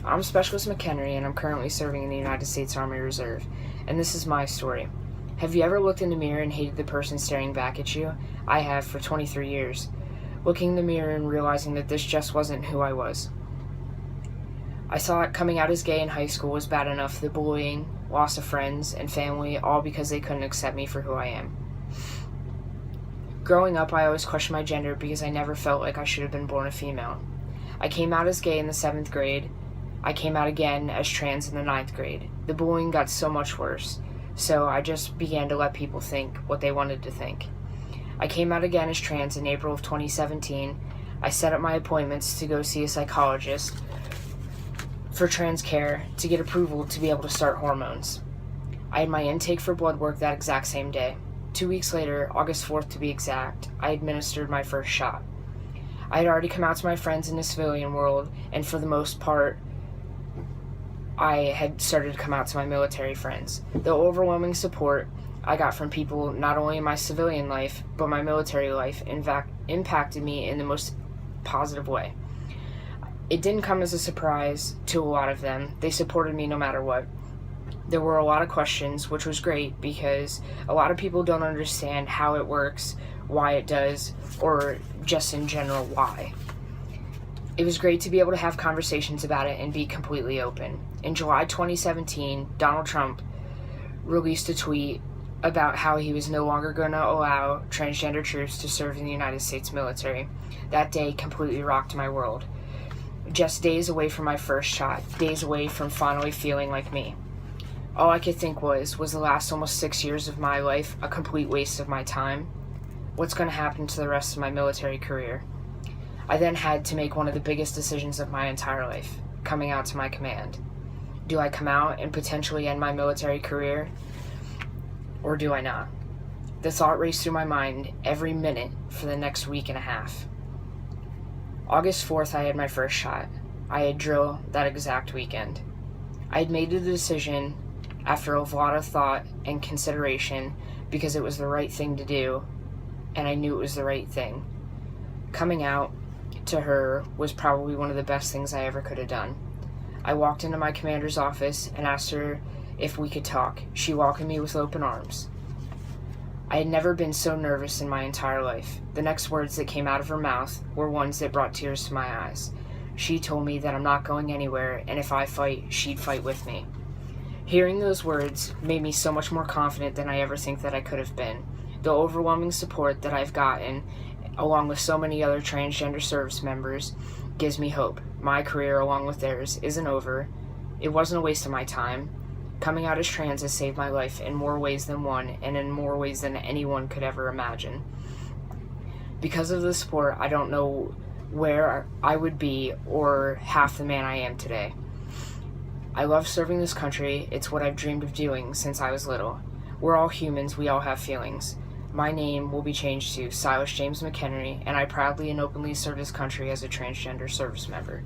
I'm Specialist McHenry, and I'm currently serving in the United States Army Reserve, and this is my story. Have you ever looked in the mirror and hated the person staring back at you? I have for 23 years. Looking in the mirror and realizing that this just wasn't who I was. I thought coming out as gay in high school was bad enough, the bullying, loss of friends, and family, all because they couldn't accept me for who I am. Growing up, I always questioned my gender because I never felt like I should have been born a female. I came out as gay in the 7th grade. I came out again as trans in the 9th grade. The bullying got so much worse, so I just began to let people think what they wanted to think. I came out again as trans in April of 2017. I set up my appointments to go see a psychologist for trans care to get approval to be able to start hormones. I had my intake for blood work that exact same day. 2 weeks later, August 4th to be exact, I administered my first shot. I had already come out to my friends in the civilian world, and for the most part, I had started to come out to my military friends. The overwhelming support I got from people not only in my civilian life, but my military life, in fact, impacted me in the most positive way. It didn't come as a surprise to a lot of them. They supported me no matter what. There were a lot of questions, which was great because a lot of people don't understand how it works, why it does, or just in general why. It was great to be able to have conversations about it and be completely open. In July 2017, Donald Trump released a tweet about how he was no longer going to allow transgender troops to serve in the United States military. That day completely rocked my world. Just days away from my first shot, days away from finally feeling like me. All I could think was the last almost 6 years of my life a complete waste of my time? What's going to happen to the rest of my military career? I then had to make one of the biggest decisions of my entire life, coming out to my command. Do I come out and potentially end my military career? Or do I not? The thought raced through my mind every minute for the next week and a half. August 4th, I had my first shot. I had drill that exact weekend. I had made the decision after a lot of thought and consideration because it was the right thing to do, and I knew it was the right thing. Coming out to her was probably one of the best things I ever could have done. I walked into my commander's office and asked her if we could talk. She welcomed me with open arms. I had never been so nervous in my entire life. The next words that came out of her mouth were ones that brought tears to my eyes. She told me that I'm not going anywhere, and if I fight, she'd fight with me. Hearing those words made me so much more confident than I ever think that I could have been. The overwhelming support that I've gotten, along with so many other transgender service members, gives me hope. My career, along with theirs, isn't over. It wasn't a waste of my time. Coming out as trans has saved my life in more ways than one, and in more ways than anyone could ever imagine. Because of the support, I don't know where I would be or half the man I am today. I love serving this country. It's what I've dreamed of doing since I was little. We're all humans. We all have feelings. My name will be changed to Silas James McHenry, and I proudly and openly serve this country as a transgender service member.